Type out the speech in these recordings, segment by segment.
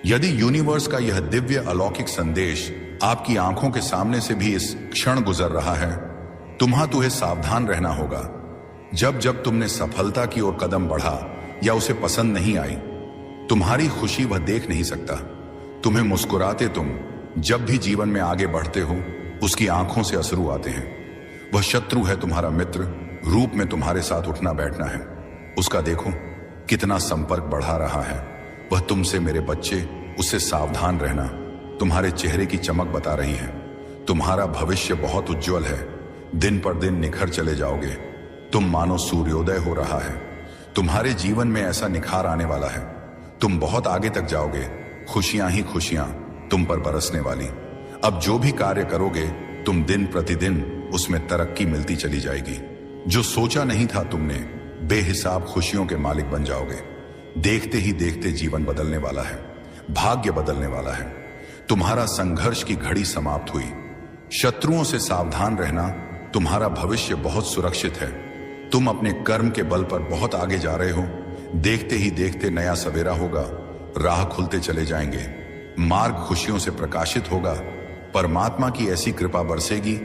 यदि यूनिवर्स का यह दिव्य अलौकिक संदेश आपकी आंखों के सामने से भी इस क्षण गुजर रहा है, तुम्हें सावधान रहना होगा। जब जब तुमने सफलता की ओर कदम बढ़ा या उसे पसंद नहीं आई, तुम्हारी खुशी वह देख नहीं सकता। तुम्हें मुस्कुराते तुम जब भी जीवन में आगे बढ़ते हो, उसकी आंखों से अश्रु आते हैं। वह शत्रु है तुम्हारा मित्र रूप में तुम्हारे साथ उठना बैठना है। उसका देखो कितना संपर्क बढ़ा रहा है। वह तुमसे, मेरे बच्चे, उससे सावधान रहना। तुम्हारे चेहरे की चमक बता रही है तुम्हारा भविष्य बहुत उज्जवल है। दिन पर दिन निखर चले जाओगे। तुम मानो सूर्योदय हो रहा है। तुम्हारे जीवन में ऐसा निखार आने वाला है, तुम बहुत आगे तक जाओगे। खुशियां ही खुशियां तुम पर बरसने वाली। अब जो भी कार्य करोगे, तुम दिन प्रतिदिन उसमें तरक्की मिलती चली जाएगी। जो सोचा नहीं था तुमने, बेहिसाब खुशियों के मालिक बन जाओगे। देखते ही देखते जीवन बदलने वाला है, भाग्य बदलने वाला है। तुम्हारा संघर्ष की घड़ी समाप्त हुई। शत्रुओं से सावधान रहना। तुम्हारा भविष्य बहुत सुरक्षित है। तुम अपने कर्म के बल पर बहुत आगे जा रहे हो। देखते ही देखते नया सवेरा होगा। राह खुलते चले जाएंगे। मार्ग खुशियों से प्रकाशित होगा। परमात्मा की ऐसी कृपा बरसेगी,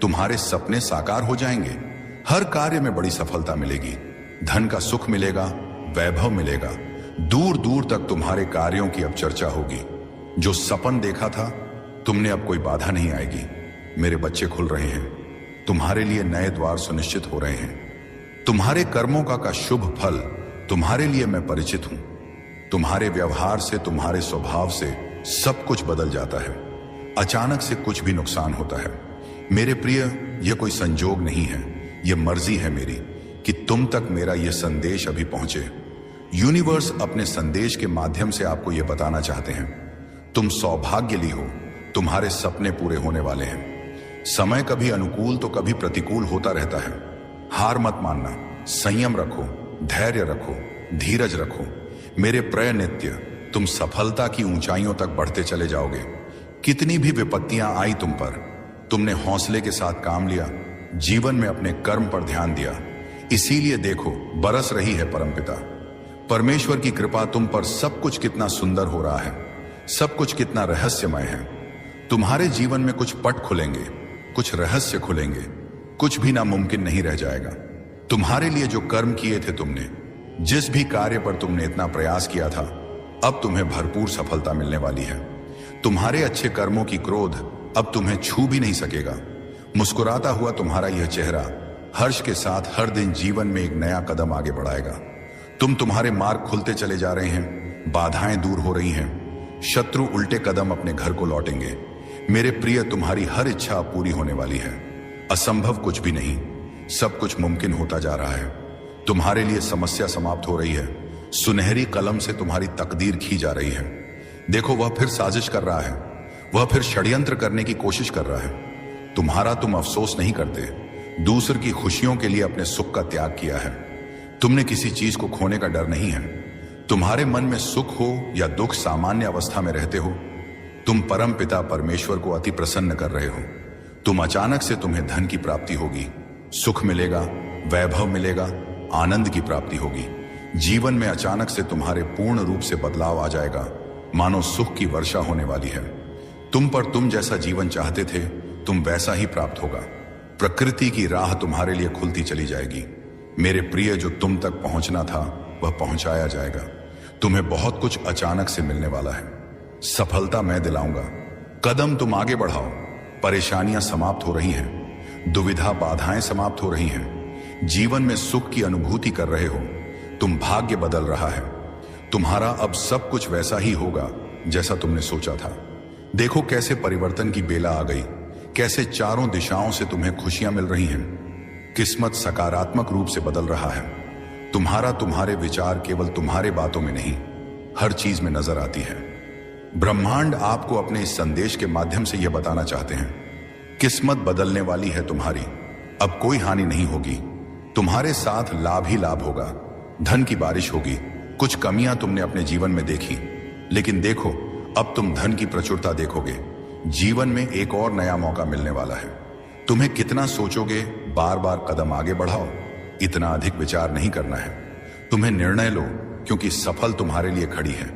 तुम्हारे सपने साकार हो जाएंगे। हर कार्य में बड़ी सफलता मिलेगी। धन का सुख मिलेगा, वैभव मिलेगा। दूर दूर तक तुम्हारे कार्यों की अब चर्चा होगी। जो सपन देखा था तुमने, अब कोई बाधा नहीं आएगी। मेरे बच्चे खुल रहे हैं। तुम्हारे लिए नए द्वार सुनिश्चित हो रहे हैं। तुम्हारे कर्मों का शुभ फल तुम्हारे लिए मैं परिचित हूं। तुम्हारे व्यवहार से, तुम्हारे स्वभाव से सब कुछ बदल जाता है। अचानक से कुछ भी नुकसान होता है। मेरे प्रिय, यह कोई संजोग नहीं है, यह मर्जी है मेरी कि तुम तक मेरा यह संदेश अभी पहुंचे। यूनिवर्स अपने संदेश के माध्यम से आपको यह बताना चाहते हैं, तुम सौभाग्यशाली हो। तुम्हारे सपने पूरे होने वाले हैं। समय कभी अनुकूल तो कभी प्रतिकूल होता रहता है। हार मत मानना, संयम रखो, धैर्य रखो, धीरज रखो। मेरे प्रिय नित्य, तुम सफलता की ऊंचाइयों तक बढ़ते चले जाओगे। कितनी भी विपत्तियां आई तुम पर, तुमने हौसले के साथ काम लिया, जीवन में अपने कर्म पर ध्यान दिया। इसीलिए देखो, बरस रही है परमपिता परमेश्वर की कृपा तुम पर। सब कुछ कितना सुंदर हो रहा है, सब कुछ कितना रहस्यमय है। तुम्हारे जीवन में कुछ पट खुलेंगे, कुछ रहस्य खुलेंगे। कुछ भी नामुमकिन नहीं रह जाएगा। तुम्हारे लिए जो कर्म किए थे तुमने, जिस भी कार्य पर तुमने इतना प्रयास किया था, अब तुम्हें भरपूर सफलता मिलने वाली है। तुम्हारे अच्छे कर्मों की क्रोध अब तुम्हें छू भी नहीं सकेगा। मुस्कुराता हुआ तुम्हारा यह चेहरा हर्ष के साथ हर दिन जीवन में एक नया कदम आगे बढ़ाएगा। तुम्हारे मार्ग खुलते चले जा रहे हैं। बाधाएं दूर हो रही हैं। शत्रु उल्टे कदम अपने घर को लौटेंगे। मेरे प्रिय, तुम्हारी हर इच्छा पूरी होने वाली है। असंभव कुछ भी नहीं, सब कुछ मुमकिन होता जा रहा है। तुम्हारे लिए समस्या समाप्त हो रही है। सुनहरी कलम से तुम्हारी तकदीर खी जा रही है। देखो, वह फिर साजिश कर रहा है, वह फिर षड्यंत्र करने की कोशिश कर रहा है। तुम अफसोस नहीं करते। दूसर की खुशियों के लिए अपने सुख का त्याग किया है। तुमने किसी चीज को खोने का डर नहीं है। तुम्हारे मन में सुख हो या दुख, सामान्य अवस्था में रहते हो, तुम परम पिता परमेश्वर को अति प्रसन्न कर रहे हो। अचानक से तुम्हें धन की प्राप्ति होगी, सुख मिलेगा, वैभव मिलेगा, आनंद की प्राप्ति होगी। जीवन में अचानक से तुम्हारे पूर्ण रूप से बदलाव आ जाएगा, मानो सुख की वर्षा होने वाली है। तुम जैसा जीवन चाहते थे, तुम वैसा ही प्राप्त होगा। प्रकृति की राह तुम्हारे लिए खुलती चली जाएगी। मेरे प्रिय, जो तुम तक पहुंचना था वह पहुंचाया जाएगा। तुम्हें बहुत कुछ अचानक से मिलने वाला है। सफलता मैं दिलाऊंगा। कदम तुम आगे बढ़ाओ। परेशानियां समाप्त हो रही हैं, दुविधा बाधाएं समाप्त हो रही हैं। जीवन में सुख की अनुभूति कर रहे हो। भाग्य बदल रहा है। तुम्हारा अब सब कुछ वैसा ही होगा जैसा तुमने सोचा था। देखो कैसे परिवर्तन की बेला आ गई, कैसे चारों दिशाओं से तुम्हें खुशियां मिल रही हैं। किस्मत सकारात्मक रूप से बदल रहा है। तुम्हारे विचार केवल तुम्हारे बातों में नहीं, हर चीज में नजर आती है। ब्रह्मांड आपको अपने इस संदेश के माध्यम से यह बताना चाहते हैं, किस्मत बदलने वाली है तुम्हारी। अब कोई हानि नहीं होगी, तुम्हारे साथ लाभ ही लाभ होगा। धन की बारिश होगी। कुछ कमियां तुमने अपने जीवन में देखी, लेकिन देखो, अब तुम धन की प्रचुरता देखोगे। जीवन में एक और नया मौका मिलने वाला है। तुम्हें कितना सोचोगे, बार बार कदम आगे बढ़ाओ। इतना अधिक विचार नहीं करना है। तुम्हें निर्णय लो, क्योंकि सफल तुम्हारे लिए खड़ी है।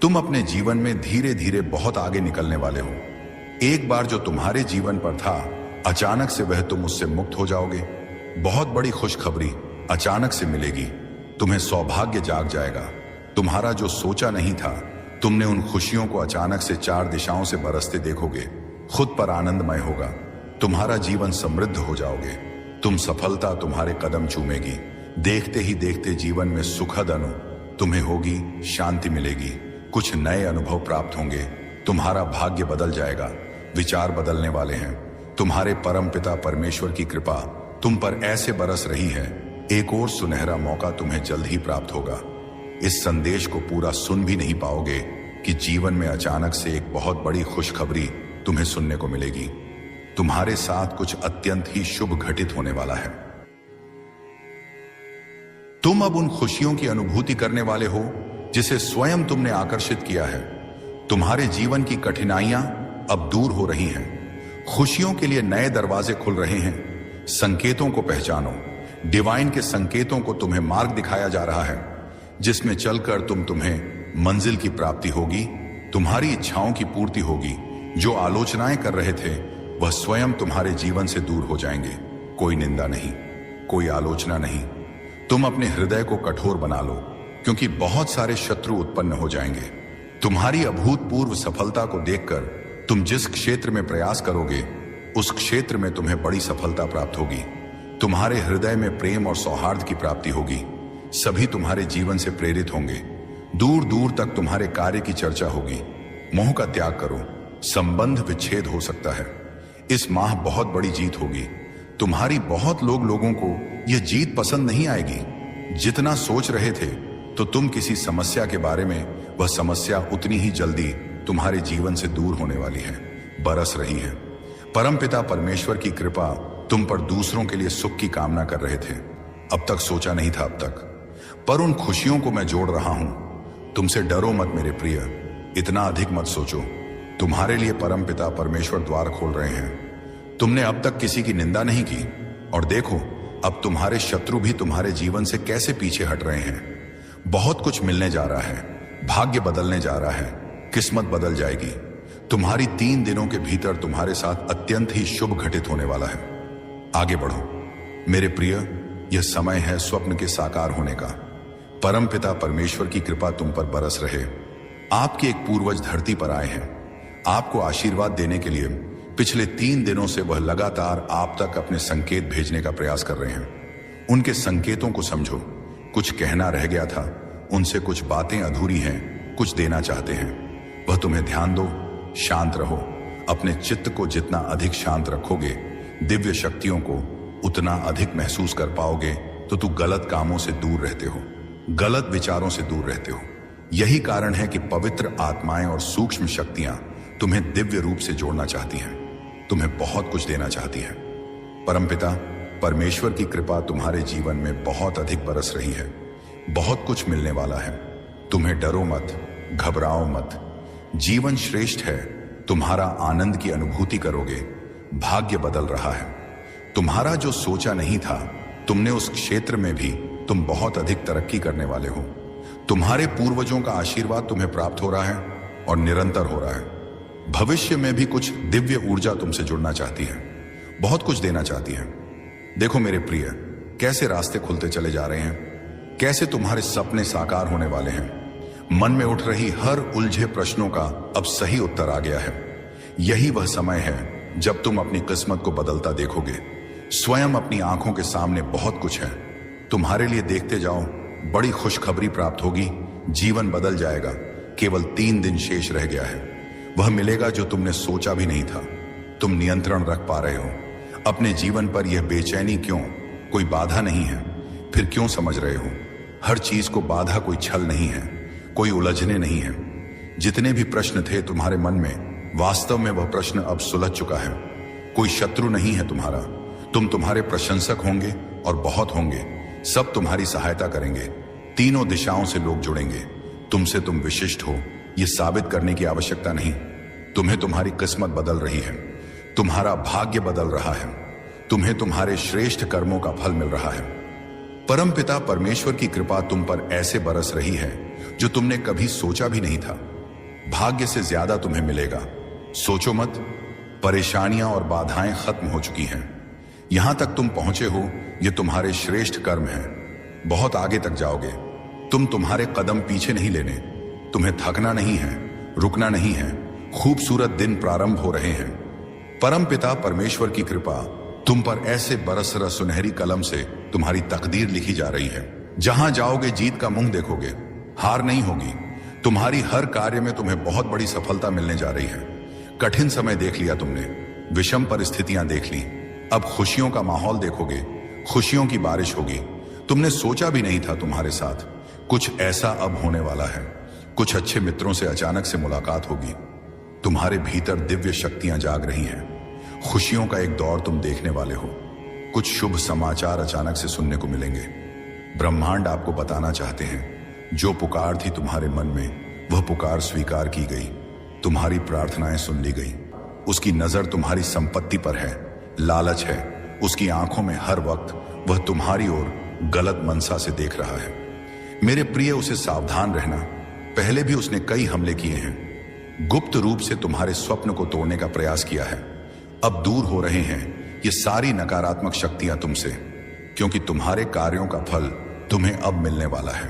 तुम अपने जीवन में धीरे धीरे बहुत आगे निकलने वाले हो। एक बार जो तुम्हारे जीवन पर था, अचानक से वह तुम उससे मुक्त हो जाओगे। बहुत बड़ी खुशखबरी अचानक से मिलेगी। तुम्हें सौभाग्य जाग जाएगा। तुम्हारा जो सोचा नहीं था, तुमने उन खुशियों को अचानक से 4 दिशाओं से बरसते देखोगे। खुद पर आनंदमय होगा। तुम्हारा जीवन समृद्ध हो जाओगे। तुम सफलता तुम्हारे कदम चूमेगी। देखते ही देखते जीवन में सुखद तुम्हें होगी, शांति मिलेगी, कुछ नए अनुभव प्राप्त होंगे। तुम्हारा भाग्य बदल जाएगा। विचार बदलने वाले हैं। तुम्हारे परम पिता परमेश्वर की कृपा तुम पर ऐसे बरस रही है। एक और सुनहरा मौका तुम्हें जल्द ही प्राप्त होगा। इस संदेश को पूरा सुन भी नहीं पाओगे कि जीवन में अचानक से एक बहुत बड़ी खुशखबरी तुम्हें सुनने को मिलेगी। तुम्हारे साथ कुछ अत्यंत ही शुभ घटित होने वाला है। तुम अब उन खुशियों की अनुभूति करने वाले हो जिसे स्वयं तुमने आकर्षित किया है। तुम्हारे जीवन की कठिनाइयां अब दूर हो रही हैं। खुशियों के लिए नए दरवाजे खुल रहे हैं। संकेतों को पहचानो। डिवाइन के संकेतों को तुम्हें मार्ग दिखाया जा रहा है, जिसमें चलकर तुम्हें मंजिल की प्राप्ति होगी। तुम्हारी इच्छाओं की पूर्ति होगी। जो आलोचनाएं कर रहे थे वह स्वयं तुम्हारे जीवन से दूर हो जाएंगे। कोई निंदा नहीं, कोई आलोचना नहीं। तुम अपने हृदय को कठोर बना लो, क्योंकि बहुत सारे शत्रु उत्पन्न हो जाएंगे। तुम्हारी अभूतपूर्व सफलता को देखकर तुम जिस क्षेत्र में प्रयास करोगे, उस क्षेत्र में तुम्हें बड़ी सफलता प्राप्त होगी। तुम्हारे हृदय में प्रेम और सौहार्द की प्राप्ति होगी। सभी तुम्हारे जीवन से प्रेरित होंगे। दूर दूर तक तुम्हारे कार्य की चर्चा होगी। मोह का त्याग करो। संबंध विच्छेद हो सकता है। इस माह बहुत बड़ी जीत होगी। तुम्हारी बहुत लोगों को यह जीत पसंद नहीं आएगी। जितना सोच रहे थे तो तुम किसी समस्या के बारे में, वह समस्या उतनी ही जल्दी तुम्हारे जीवन से दूर होने वाली है, बरस रही है। परमपिता परमेश्वर की कृपा तुम पर दूसरों के लिए सुख की कामना कर रहे थे। अब तक सोचा नहीं था अब तक, पर उन खुशियों को मैं जोड़ रहा हूं। तुमसे डरो मत मेरे प्रिय, इतना अधिक मत सोचो। तुम्हारे लिए परमपिता परमेश्वर द्वार खोल रहे हैं। तुमने अब तक किसी की निंदा नहीं की, और देखो अब तुम्हारे शत्रु भी तुम्हारे जीवन से कैसे पीछे हट रहे हैं। बहुत कुछ मिलने जा रहा है। भाग्य बदलने जा रहा है। किस्मत बदल जाएगी। तुम्हारी 3 दिनों के भीतर तुम्हारे साथ अत्यंत ही शुभ घटित होने वाला है। आगे बढ़ो मेरे प्रिय, यह समय है स्वप्न के साकार होने का। परमपिता परमेश्वर की कृपा तुम पर बरस रहे। आपके एक पूर्वज धरती पर आए हैं। आपको आशीर्वाद देने के लिए पिछले 3 दिनों से वह लगातार आप तक अपने संकेत भेजने का प्रयास कर रहे हैं। उनके संकेतों को समझो। कुछ कहना रह गया था, उनसे कुछ बातें अधूरी हैं, कुछ देना चाहते हैं। वह तुम्हें ध्यान दो, शांत रहो। अपने चित्त को जितना अधिक शांत रखोगे, दिव्य शक्तियों को उतना अधिक महसूस कर पाओगे। तो तू गलत कामों से दूर रहते हो, गलत विचारों से दूर रहते हो। यही कारण है कि पवित्र आत्माएं और सूक्ष्म शक्तियां तुम्हें दिव्य रूप से जोड़ना चाहती हैं, तुम्हें बहुत कुछ देना चाहती हैं। परमपिता परमेश्वर की कृपा तुम्हारे जीवन में बहुत अधिक बरस रही है। बहुत कुछ मिलने वाला है। तुम्हें डरो मत, घबराओ मत। जीवन श्रेष्ठ है। तुम्हारा आनंद की अनुभूति करोगे। भाग्य बदल रहा है। तुम्हारा जो सोचा नहीं था, तुमने उस क्षेत्र में भी तुम बहुत अधिक तरक्की करने वाले हो। तुम्हारे पूर्वजों का आशीर्वाद तुम्हें प्राप्त हो रहा है और निरंतर हो रहा है। भविष्य में भी कुछ दिव्य ऊर्जा तुमसे जुड़ना चाहती है, बहुत कुछ देना चाहती है। देखो मेरे प्रिय, कैसे रास्ते खुलते चले जा रहे हैं, कैसे तुम्हारे सपने साकार होने वाले हैं। मन में उठ रही हर उलझे प्रश्नों का अब सही उत्तर आ गया है। यही वह समय है जब तुम अपनी किस्मत को बदलता देखोगे। स्वयं अपनी आंखों के सामने बहुत कुछ है। तुम्हारे लिए देखते जाओ, बड़ी खुशखबरी प्राप्त होगी। जीवन बदल जाएगा। केवल 3 दिन शेष रह गया है। वह मिलेगा जो तुमने सोचा भी नहीं था। तुम नियंत्रण रख पा रहे हो अपने जीवन पर। यह बेचैनी क्यों? कोई बाधा नहीं है। फिर क्यों समझ रहे हो? हर चीज को बाधा कोई छल नहीं है, कोई उलझने नहीं है। जितने भी प्रश्न थे तुम्हारे मन में, वास्तव में वह प्रश्न अब सुलझ चुका है। कोई शत्रु नहीं है तुम्हारा। तुम तुम्हारे प्रशंसक होंगे और बहुत होंगे। सब तुम्हारी सहायता करेंगे। तीनों दिशाओं से लोग जुड़ेंगे। तुमसे तुम विशिष्ट हो, यह साबित करने की आवश्यकता नहीं। तुम्हें तुम्हारी किस्मत बदल रही है। तुम्हारा भाग्य बदल रहा है। तुम्हें तुम्हारे श्रेष्ठ कर्मों का फल मिल रहा है। परमपिता परमेश्वर की कृपा तुम पर ऐसे बरस रही है जो तुमने कभी सोचा भी नहीं था। भाग्य से ज्यादा तुम्हें मिलेगा। सोचो मत, परेशानियां और बाधाएं खत्म हो चुकी हैं। यहां तक तुम पहुंचे हो, ये तुम्हारे श्रेष्ठ कर्म हैं। बहुत आगे तक जाओगे। तुम्हारे कदम पीछे नहीं लेने। तुम्हें थकना नहीं है, रुकना नहीं है। खूबसूरत दिन प्रारंभ हो रहे हैं। परम पिता परमेश्वर की कृपा तुम पर ऐसे बरस रहा सुनहरी कलम से तुम्हारी तकदीर लिखी जा रही है। जहां जाओगे जीत का मुंह देखोगे, हार नहीं होगी। तुम्हारी हर कार्य में तुम्हें बहुत बड़ी सफलता मिलने जा रही है। कठिन समय देख लिया तुमने, विषम परिस्थितियां देख ली। अब खुशियों का माहौल देखोगे, खुशियों की बारिश होगी। तुमने सोचा भी नहीं था तुम्हारे साथ कुछ ऐसा अब होने वाला है। कुछ अच्छे मित्रों से अचानक से मुलाकात होगी। तुम्हारे भीतर दिव्य शक्तियां जाग रही हैं। खुशियों का एक दौर तुम देखने वाले हो। कुछ शुभ समाचार अचानक से सुनने को मिलेंगे। ब्रह्मांड आपको बताना चाहते हैं, जो पुकार थी तुम्हारे मन में, वह पुकार स्वीकार की गई। तुम्हारी प्रार्थनाएं सुन ली गई। उसकी नजर तुम्हारी संपत्ति पर है, लालच है। उसकी आंखों में हर वक्त वह तुम्हारी ओर गलत मनसा से देख रहा है। मेरे प्रिय, उसे सावधान रहना। पहले भी उसने कई हमले किए हैं। गुप्त रूप से तुम्हारे स्वप्न को तोड़ने का प्रयास किया है। अब दूर हो रहे हैं ये सारी नकारात्मक शक्तियां तुमसे, क्योंकि तुम्हारे कार्यों का फल तुम्हें अब मिलने वाला है।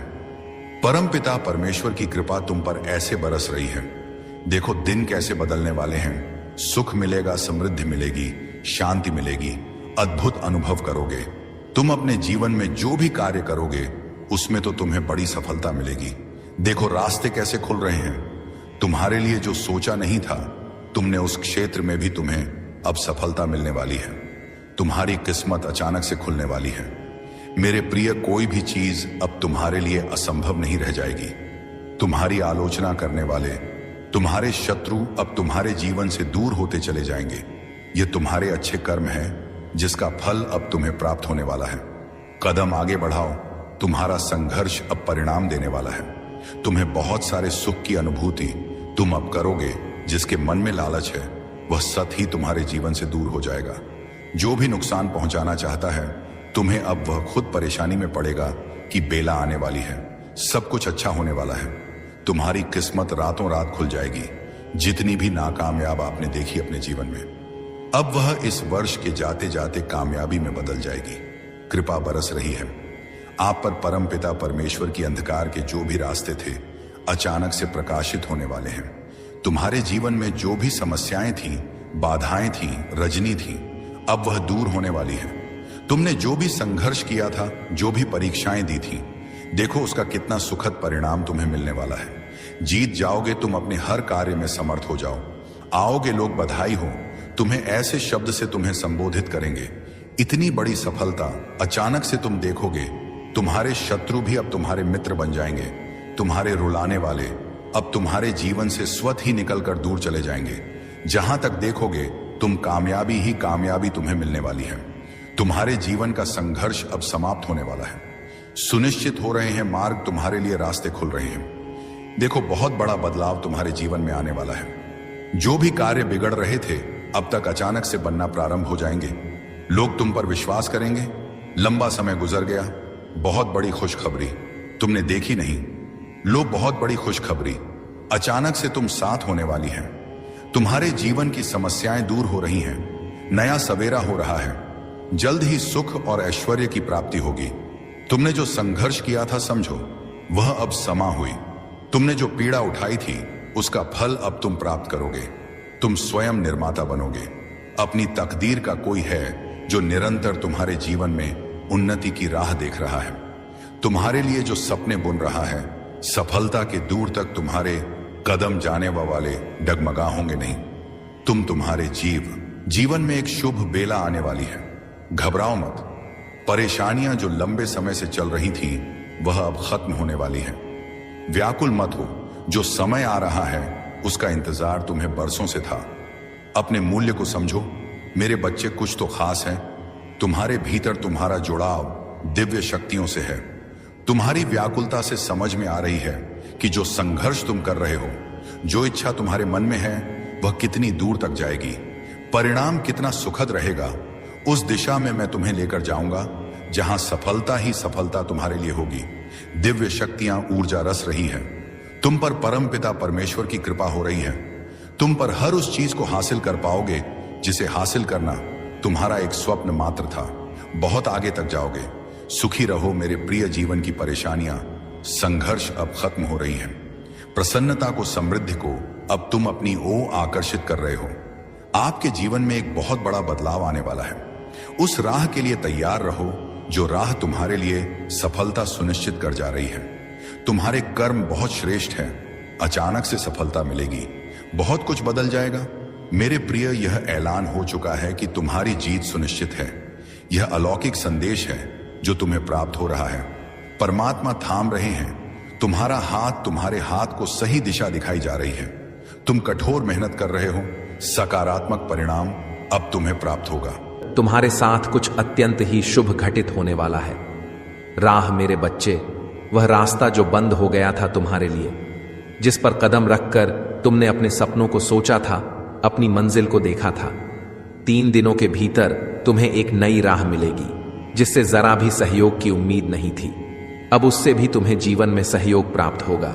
परम पिता परमेश्वर की कृपा तुम पर ऐसे बरस रही है। देखो दिन कैसे बदलने वाले हैं। सुख मिलेगा, समृद्धि मिलेगी, शांति मिलेगी, अद्भुत अनुभव करोगे। तुम अपने जीवन में जो भी कार्य करोगे उसमें तो तुम्हें बड़ी सफलता मिलेगी। देखो रास्ते कैसे खुल रहे हैं। तुम्हारे लिए जो सोचा नहीं था तुमने, उस क्षेत्र में भी तुम्हें अब सफलता मिलने वाली है। तुम्हारी किस्मत अचानक से खुलने वाली है। मेरे प्रिय, कोई भी चीज अब तुम्हारे लिए असंभव नहीं रह जाएगी। तुम्हारी आलोचना करने वाले, तुम्हारे शत्रु अब तुम्हारे जीवन से दूर होते चले जाएंगे। ये तुम्हारे अच्छे कर्म हैं जिसका फल अब तुम्हें प्राप्त होने वाला है। कदम आगे बढ़ाओ। तुम्हारा संघर्ष अब परिणाम देने वाला है। तुम्हें बहुत सारे सुख की अनुभूति तुम अब करोगे। जिसके मन में लालच है वह सत ही तुम्हारे जीवन से दूर हो जाएगा। जो भी नुकसान पहुंचाना चाहता है तुम्हें, अब वह खुद परेशानी में पड़ेगा कि बेला आने वाली है। सब कुछ अच्छा होने वाला है। तुम्हारी किस्मत रातों रात खुल जाएगी। जितनी भी नाकामयाब आपने देखी अपने जीवन में, अब वह इस वर्ष के जाते जाते कामयाबी में बदल जाएगी। कृपा बरस रही है आप पर। परम पिता परमेश्वर की अंधकार के जो भी रास्ते थे अचानक से प्रकाशित होने वाले हैं। तुम्हारे जीवन में जो भी समस्याएं थीं, बाधाएं थीं, रजनी थीं, अब वह दूर होने वाली है। तुमने जो भी संघर्ष किया था, जो भी परीक्षाएं दी थीं, देखो उसका कितना सुखद परिणाम तुम्हें मिलने वाला है। जीत जाओगे तुम। अपने हर कार्य में समर्थ हो जाओ। आओगे लोग बधाई हो। तुम्हें ऐसे शब्द से तुम्हें संबोधित करेंगे। इतनी बड़ी सफलता अचानक से तुम देखोगे। तुम्हारे शत्रु भी अब तुम्हारे मित्र बन जाएंगे। तुम्हारे रुलाने वाले अब तुम्हारे जीवन से स्वतः ही निकलकर दूर चले जाएंगे। जहां तक देखोगे तुम कामयाबी ही कामयाबी तुम्हें मिलने वाली है। तुम्हारे जीवन का संघर्ष अब समाप्त होने वाला है। सुनिश्चित हो रहे हैं मार्ग, तुम्हारे लिए रास्ते खुल रहे हैं। देखो बहुत बड़ा बदलाव तुम्हारे जीवन में आने वाला है। जो भी कार्य बिगड़ रहे थे अब तक अचानक से बनना प्रारंभ हो जाएंगे। लोग तुम पर विश्वास करेंगे। लंबा समय गुजर गया, बहुत बड़ी खुशखबरी तुमने देखी नहीं। लो बहुत बड़ी खुशखबरी, अचानक से तुम साथ होने वाली हैं। तुम्हारे जीवन की समस्याएं दूर हो रही हैं। नया सवेरा हो रहा है। जल्द ही सुख और ऐश्वर्य की प्राप्ति होगी। तुमने जो संघर्ष किया था समझो वह अब समा हुई। तुमने जो पीड़ा उठाई थी उसका फल अब तुम प्राप्त करोगे। तुम स्वयं निर्माता बनोगे। अपनी तकदीर का कोई है जो निरंतर तुम्हारे जीवन में उन्नति की राह देख रहा है। तुम्हारे लिए जो सपने बुन रहा है, सफलता के दूर तक तुम्हारे कदम जाने वाले डगमगा होंगे नहीं। तुम्हारे जीवन में एक शुभ बेला आने वाली है। घबराओ मत। परेशानियां जो लंबे समय से चल रही थीं वह अब खत्म होने वाली हैं। व्याकुल मत हो। जो समय आ रहा है उसका इंतजार तुम्हें बरसों से था। अपने मूल्य को समझो मेरे बच्चे। कुछ तो खास है। तुम्हारे भीतर तुम्हारा जुड़ाव दिव्य शक्तियों से है। तुम्हारी व्याकुलता से समझ में आ रही है कि जो संघर्ष तुम कर रहे हो, जो इच्छा तुम्हारे मन में है, वह कितनी दूर तक जाएगी। परिणाम कितना सुखद रहेगा। उस दिशा में मैं तुम्हें लेकर जाऊंगा जहां सफलता ही सफलता तुम्हारे लिए होगी। दिव्य शक्तियां ऊर्जा रस रही है। तुम पर परमपिता परमेश्वर की कृपा हो रही है। तुम पर हर उस चीज को हासिल कर पाओगे जिसे हासिल करना तुम्हारा एक स्वप्न मात्र था। बहुत आगे तक जाओगे। सुखी रहो मेरे प्रिय। जीवन की परेशानियां, संघर्ष अब खत्म हो रही हैं। प्रसन्नता को, समृद्धि को अब तुम अपनी ओर आकर्षित कर रहे हो। आपके जीवन में एक बहुत बड़ा बदलाव आने वाला है। उस राह के लिए तैयार रहो जो राह तुम्हारे लिए सफलता सुनिश्चित कर जा रही है। तुम्हारे कर्म बहुत श्रेष्ठ हैं। अचानक से सफलता मिलेगी। बहुत कुछ बदल जाएगा। मेरे प्रिय, यह ऐलान हो चुका है कि तुम्हारी जीत सुनिश्चित है। यह अलौकिक संदेश है जो तुम्हें प्राप्त हो रहा है। परमात्मा थाम रहे हैं तुम्हारा हाथ। तुम्हारे हाथ को सही दिशा दिखाई जा रही है। तुम कठोर मेहनत कर रहे हो। सकारात्मक परिणाम अब तुम्हें प्राप्त होगा। तुम्हारे साथ कुछ अत्यंत ही शुभ घटित होने वाला है। राह मेरे बच्चे, वह रास्ता जो बंद हो गया था तुम्हारे लिए, जिस पर कदम रखकर तुमने अपने सपनों को सोचा था, अपनी मंजिल को देखा था, 3 दिनों के भीतर तुम्हें एक नई राह मिलेगी जिससे जरा भी सहयोग की उम्मीद नहीं थी। अब उससे भी तुम्हें जीवन में सहयोग प्राप्त होगा।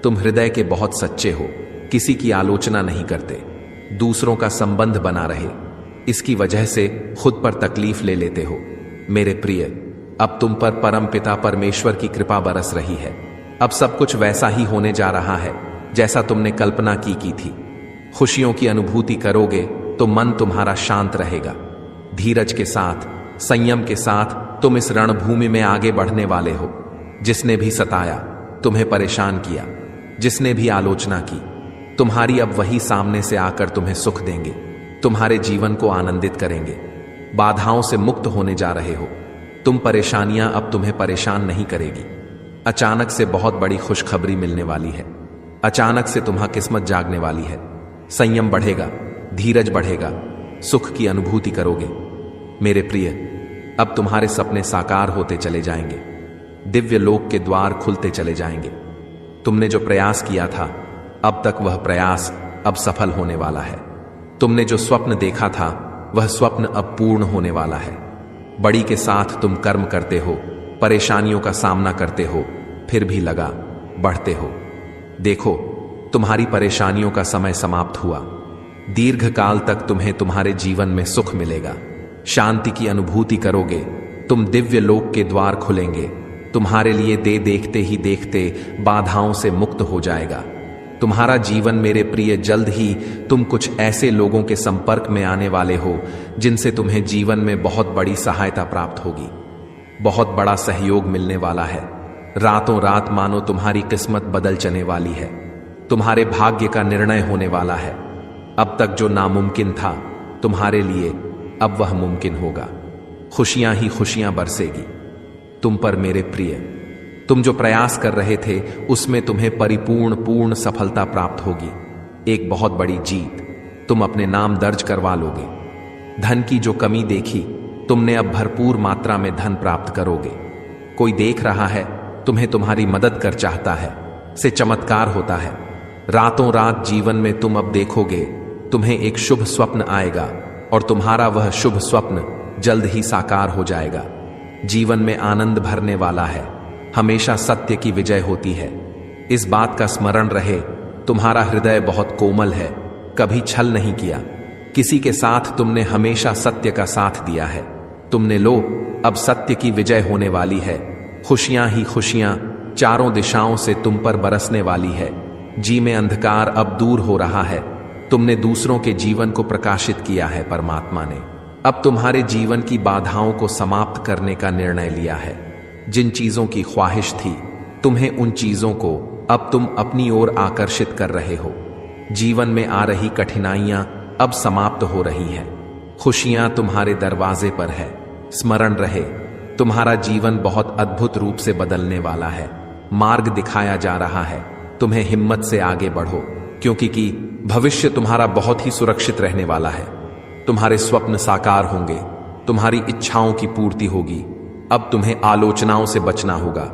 तुम हृदय के बहुत सच्चे हो, किसी की आलोचना नहीं करते, दूसरों का संबंध बना रहे, इसकी वजह से खुद पर तकलीफ ले लेते हो। मेरे प्रिय, अब तुम पर परम पिता परमेश्वर की कृपा बरस रही है। अब सब कुछ वैसा ही होने जा रहा है जैसा तुमने कल्पना की थी। खुशियों की अनुभूति करोगे तो मन तुम्हारा शांत रहेगा। धीरज के साथ, संयम के साथ तुम इस रणभूमि में आगे बढ़ने वाले हो। जिसने भी सताया, तुम्हें परेशान किया, जिसने भी आलोचना की, तुम्हारी अब वही सामने से आकर तुम्हें सुख देंगे, तुम्हारे जीवन को आनंदित करेंगे। बाधाओं से मुक्त होने जा रहे हो। तुम परेशानियां अब तुम्हें परेशान नहीं करेगी। अचानक से बहुत बड़ी खुशखबरी मिलने वाली है। अचानक से तुम्हारी किस्मत जागने वाली है। संयम बढ़ेगा, धीरज बढ़ेगा, सुख की अनुभूति करोगे। मेरे प्रिय, अब तुम्हारे सपने साकार होते चले जाएंगे। दिव्य लोक के द्वार खुलते चले जाएंगे। तुमने जो प्रयास किया था, अब तक वह प्रयास अब सफल होने वाला है। तुमने जो स्वप्न देखा था, वह स्वप्न अब पूर्ण होने वाला है। बड़ी के साथ तुम कर्म करते हो, परेशानियों का सामना करते हो, फिर भी लगा बढ़ते हो। देखो, तुम्हारी परेशानियों का समय समाप्त हुआ। दीर्घ काल तक तुम्हें तुम्हारे जीवन में सुख मिलेगा। शांति की अनुभूति करोगे। तुम दिव्य लोक के द्वार खुलेंगे। तुम्हारे लिए देखते ही देखते बाधाओं से मुक्त हो जाएगा। तुम्हारा जीवन मेरे प्रिय, जल्द ही तुम कुछ ऐसे लोगों के संपर्क में आने वाले हो जिनसे तुम्हें जीवन में बहुत बड़ी सहायता प्राप्त होगी। बहुत बड़ा सहयोग मिलने वाला है। रातों रात मानो तुम्हारी किस्मत बदल चलने वाली है। तुम्हारे भाग्य का निर्णय होने वाला है। अब तक जो नामुमकिन था, तुम्हारे लिए अब वह मुमकिन होगा। खुशियां ही खुशियां बरसेगी तुम पर मेरे प्रिय। तुम जो प्रयास कर रहे थे उसमें तुम्हें पूर्ण सफलता प्राप्त होगी। एक बहुत बड़ी जीत तुम अपने नाम दर्ज करवा लोगे। धन की जो कमी देखी, तुमने अब भरपूर मात्रा में धन प्राप्त करोगे। कोई देख रहा है, तुम्हें तुम्हारी मदद कर चाहता है, से चमत्कार होता है। रातों रात जीवन में तुम अब देखोगे, तुम्हें एक शुभ स्वप्न आएगा और तुम्हारा वह शुभ स्वप्न जल्द ही साकार हो जाएगा। जीवन में आनंद भरने वाला है। हमेशा सत्य की विजय होती है। इस बात का स्मरण रहे, तुम्हारा हृदय बहुत कोमल है, कभी छल नहीं किया। किसी के साथ तुमने हमेशा सत्य का साथ दिया है। तुमने लो, अब सत्य की विजय होने वाली है। खुशियां ही खुशियां चारों दिशाओं से तुम पर बरसने वाली है। जी में अंधकार अब दूर हो रहा है। तुमने दूसरों के जीवन को प्रकाशित किया है। परमात्मा ने अब तुम्हारे जीवन की बाधाओं को समाप्त करने का निर्णय लिया है। जिन चीजों की ख्वाहिश थी, तुम्हें उन चीजों को अब तुम अपनी ओर आकर्षित कर रहे हो। जीवन में आ रही कठिनाइयां अब समाप्त हो रही हैं। खुशियां तुम्हारे दरवाजे पर है। स्मरण रहे, तुम्हारा जीवन बहुत अद्भुत रूप से बदलने वाला है। मार्ग दिखाया जा रहा है। तुम्हें हिम्मत से आगे बढ़ो, क्योंकि भविष्य तुम्हारा बहुत ही सुरक्षित रहने वाला है। तुम्हारे स्वप्न साकार होंगे। तुम्हारी इच्छाओं की पूर्ति होगी। अब तुम्हें आलोचनाओं से बचना होगा।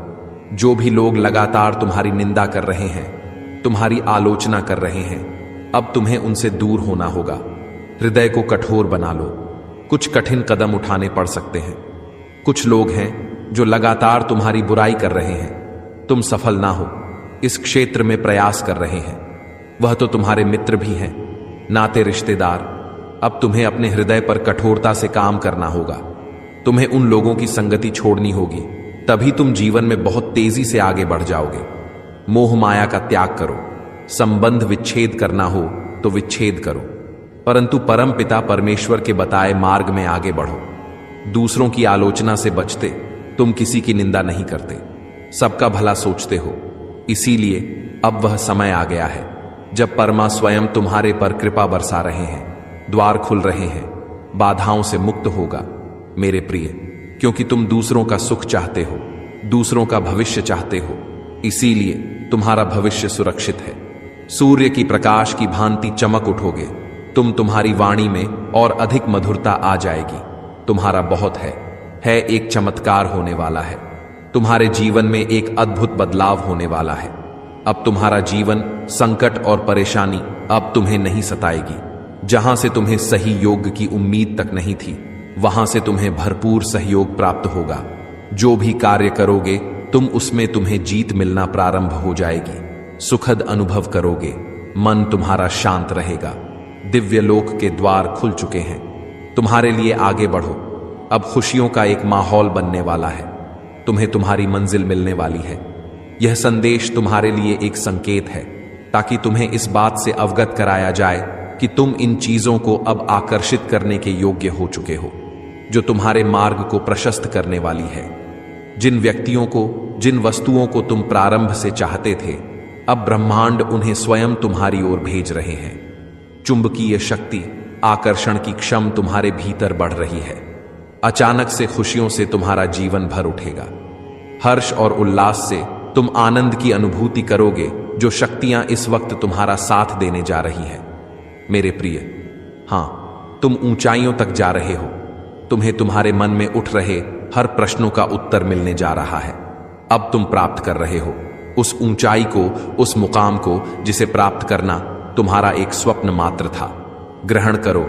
जो भी लोग लगातार तुम्हारी निंदा कर रहे हैं, तुम्हारी आलोचना कर रहे हैं, अब तुम्हें उनसे दूर होना होगा। हृदय को कठोर बना लो। कुछ कठिन कदम उठाने पड़ सकते हैं। कुछ लोग हैं जो लगातार तुम्हारी बुराई कर रहे हैं। तुम सफल ना हो, इस क्षेत्र में प्रयास कर रहे हैं। वह तो तुम्हारे मित्र भी हैं, नाते रिश्तेदार। अब तुम्हें अपने हृदय पर कठोरता से काम करना होगा। तुम्हें उन लोगों की संगति छोड़नी होगी, तभी तुम जीवन में बहुत तेजी से आगे बढ़ जाओगे। मोह माया का त्याग करो। संबंध विच्छेद करना हो तो विच्छेद करो, परंतु परम पिता परमेश्वर के बताए मार्ग में आगे बढ़ो। दूसरों की आलोचना से बचते, तुम किसी की निंदा नहीं करते, सबका भला सोचते हो। इसीलिए अब वह समय आ गया है जब परमा स्वयं तुम्हारे पर कृपा बरसा रहे हैं, द्वार खुल रहे हैं, बाधाओं से मुक्त होगा मेरे प्रिय, क्योंकि तुम दूसरों का सुख चाहते हो, दूसरों का भविष्य चाहते हो। इसीलिए तुम्हारा भविष्य सुरक्षित है। सूर्य की प्रकाश की भांति चमक उठोगे तुम। तुम्हारी वाणी में और अधिक मधुरता आ जाएगी। तुम्हारा बहुत है एक चमत्कार होने वाला है। तुम्हारे जीवन में एक अद्भुत बदलाव होने वाला है। अब तुम्हारा जीवन संकट और परेशानी अब तुम्हें नहीं सताएगी। जहां से तुम्हें सही योग की उम्मीद तक नहीं थी, वहां से तुम्हें भरपूर सहयोग प्राप्त होगा। जो भी कार्य करोगे तुम उसमें तुम्हें जीत मिलना प्रारंभ हो जाएगी। सुखद अनुभव करोगे, मन तुम्हारा शांत रहेगा। दिव्य लोक के द्वार खुल चुके हैं। तुम्हारे लिए आगे बढ़ो। अब खुशियों का एक माहौल बनने वाला है। तुम्हें तुम्हारी मंजिल मिलने वाली है। यह संदेश तुम्हारे लिए एक संकेत है, ताकि तुम्हें इस बात से अवगत कराया जाए कि तुम इन चीजों को अब आकर्षित करने के योग्य हो चुके हो, जो तुम्हारे मार्ग को प्रशस्त करने वाली है। जिन व्यक्तियों को, जिन वस्तुओं को तुम प्रारंभ से चाहते थे, अब ब्रह्मांड उन्हें स्वयं तुम्हारी ओर भेज रहे हैं। चुंबकीय शक्ति, आकर्षण की क्षम तुम्हारे भीतर बढ़ रही है। अचानक से खुशियों से तुम्हारा जीवन भर उठेगा। हर्ष और उल्लास से तुम आनंद की अनुभूति करोगे, जो शक्तियां इस वक्त तुम्हारा साथ देने जा रही हैं मेरे प्रिय। हां, तुम ऊंचाइयों तक जा रहे हो। तुम्हें तुम्हारे मन में उठ रहे हर प्रश्नों का उत्तर मिलने जा रहा है। अब तुम प्राप्त कर रहे हो उस ऊंचाई को, उस मुकाम को जिसे प्राप्त करना तुम्हारा एक स्वप्न मात्र था। ग्रहण करो,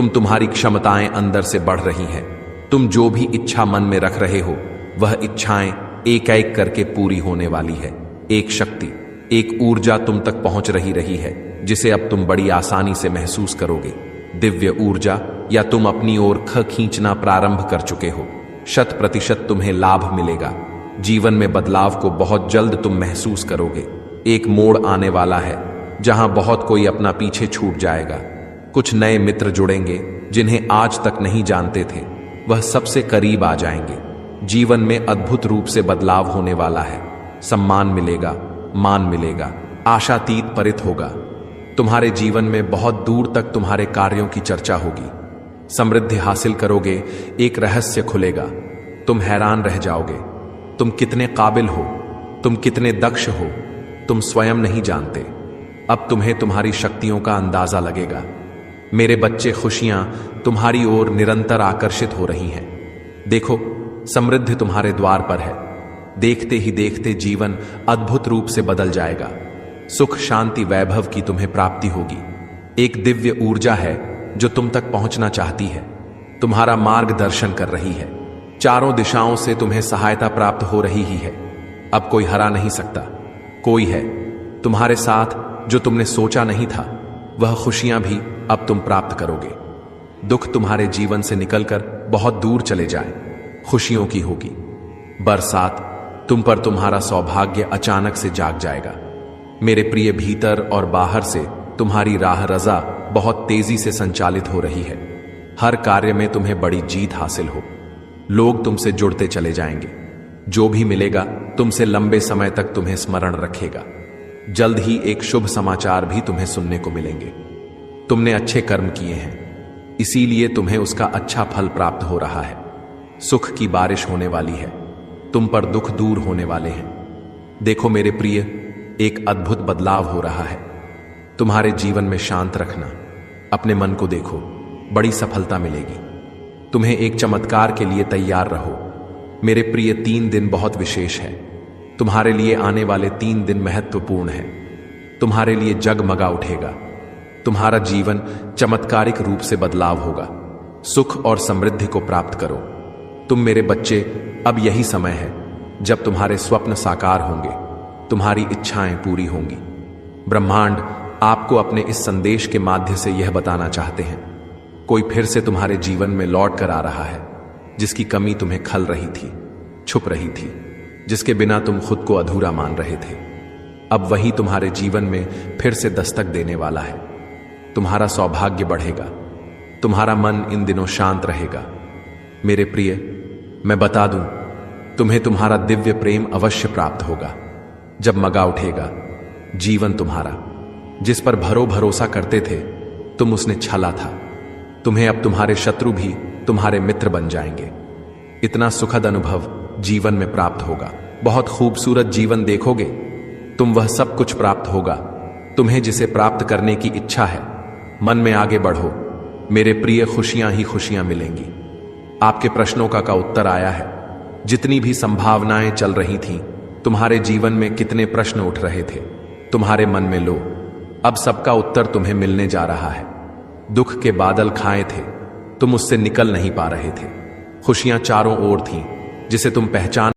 तुम्हारी क्षमताएं अंदर से बढ़ रही हैं। तुम जो भी इच्छा मन में रख रहे हो, वह इच्छाएं एक एक करके पूरी होने वाली है। एक शक्ति, एक ऊर्जा तुम तक पहुंच रही है, जिसे अब तुम बड़ी आसानी से महसूस करोगे। दिव्य ऊर्जा, या तुम अपनी ओर खींचना प्रारंभ कर चुके हो। 100% तुम्हें लाभ मिलेगा। जीवन में बदलाव को बहुत जल्द तुम महसूस करोगे। एक मोड़ आने वाला है जहां बहुत कोई अपना पीछे छूट जाएगा। कुछ नए मित्र जुड़ेंगे जिन्हें आज तक नहीं जानते थे, वह सबसे करीब आ जाएंगे। जीवन में अद्भुत रूप से बदलाव होने वाला है। सम्मान मिलेगा, मान मिलेगा, आशातीत परित होगा। तुम्हारे जीवन में बहुत दूर तक तुम्हारे कार्यों की चर्चा होगी। समृद्धि हासिल करोगे, एक रहस्य खुलेगा। तुम हैरान रह जाओगे। तुम कितने काबिल हो, तुम कितने दक्ष हो, तुम स्वयं नहीं जानते। अब तुम्हें तुम्हारी शक्तियों का अंदाजा लगेगा। मेरे बच्चे, खुशियां तुम्हारी ओर निरंतर आकर्षित हो रही हैं। देखो, समृद्धि तुम्हारे द्वार पर है। देखते ही देखते जीवन अद्भुत रूप से बदल जाएगा। सुख, शांति, वैभव की तुम्हें प्राप्ति होगी। एक दिव्य ऊर्जा है जो तुम तक पहुंचना चाहती है, तुम्हारा मार्गदर्शन कर रही है। चारों दिशाओं से तुम्हें सहायता प्राप्त हो रही ही है। अब कोई हरा नहीं सकता। कोई है तुम्हारे साथ जो तुमने सोचा नहीं था। वह खुशियां भी अब तुम प्राप्त करोगे। दुख तुम्हारे जीवन से निकलकर बहुत दूर चले जाए, खुशियों की होगी बरसात। तुम पर तुम्हारा सौभाग्य अचानक से जाग जाएगा मेरे प्रिय। भीतर और बाहर से तुम्हारी राह रजा बहुत तेजी से संचालित हो रही है। हर कार्य में तुम्हें बड़ी जीत हासिल हो। लोग तुमसे जुड़ते चले जाएंगे। जो भी मिलेगा तुमसे लंबे समय तक तुम्हें स्मरण रखेगा। जल्द ही एक शुभ समाचार भी तुम्हें सुनने को मिलेंगे। तुमने अच्छे कर्म किए हैं, इसीलिए तुम्हें उसका अच्छा फल प्राप्त हो रहा है। सुख की बारिश होने वाली है। तुम पर दुख दूर होने वाले हैं। देखो मेरे प्रिय, एक अद्भुत बदलाव हो रहा है। तुम्हारे जीवन में शांत रखना, अपने मन को देखो, बड़ी सफलता मिलेगी। तुम्हें एक चमत्कार के लिए तैयार रहो मेरे प्रिय। 3 दिन बहुत विशेष है। तुम्हारे लिए आने वाले 3 दिन महत्वपूर्ण है। तुम्हारे लिए जगमगा उठेगा। तुम्हारा जीवन चमत्कारिक रूप से बदलाव होगा। सुख और समृद्धि को प्राप्त करो। तुम मेरे बच्चे, अब यही समय है जब तुम्हारे स्वप्न साकार होंगे। तुम्हारी इच्छाएं पूरी होंगी। ब्रह्मांड आपको अपने इस संदेश के माध्यम से यह बताना चाहते हैं, कोई फिर से तुम्हारे जीवन में लौट कर आ रहा है, जिसकी कमी तुम्हें खल रही थी, छुप रही थी, जिसके बिना तुम खुद को अधूरा मान रहे थे। अब वही तुम्हारे जीवन में फिर से दस्तक देने वाला है। तुम्हारा सौभाग्य बढ़ेगा, तुम्हारा मन इन दिनों शांत रहेगा। मेरे प्रिय, मैं बता दूं, तुम्हें तुम्हारा दिव्य प्रेम अवश्य प्राप्त होगा। जब मगा उठेगा जीवन तुम्हारा, जिस पर भरोसा करते थे तुम, उसने छला था। तुम्हें अब तुम्हारे शत्रु भी तुम्हारे मित्र बन जाएंगे। इतना सुखद अनुभव जीवन में प्राप्त होगा। बहुत खूबसूरत जीवन देखोगे तुम, वह सब कुछ प्राप्त होगा तुम्हें जिसे प्राप्त करने की इच्छा है। मन में आगे बढ़ो मेरे प्रिय, खुशियां ही खुशियां मिलेंगी। आपके प्रश्नों का उत्तर आया है। जितनी भी संभावनाएं चल रही थीं, तुम्हारे जीवन में कितने प्रश्न उठ रहे थे तुम्हारे मन में, लो अब सबका उत्तर तुम्हें मिलने जा रहा है। दुख के बादल खाए थे, तुम उससे निकल नहीं पा रहे थे। खुशियां चारों ओर थीं, जिसे तुम पहचान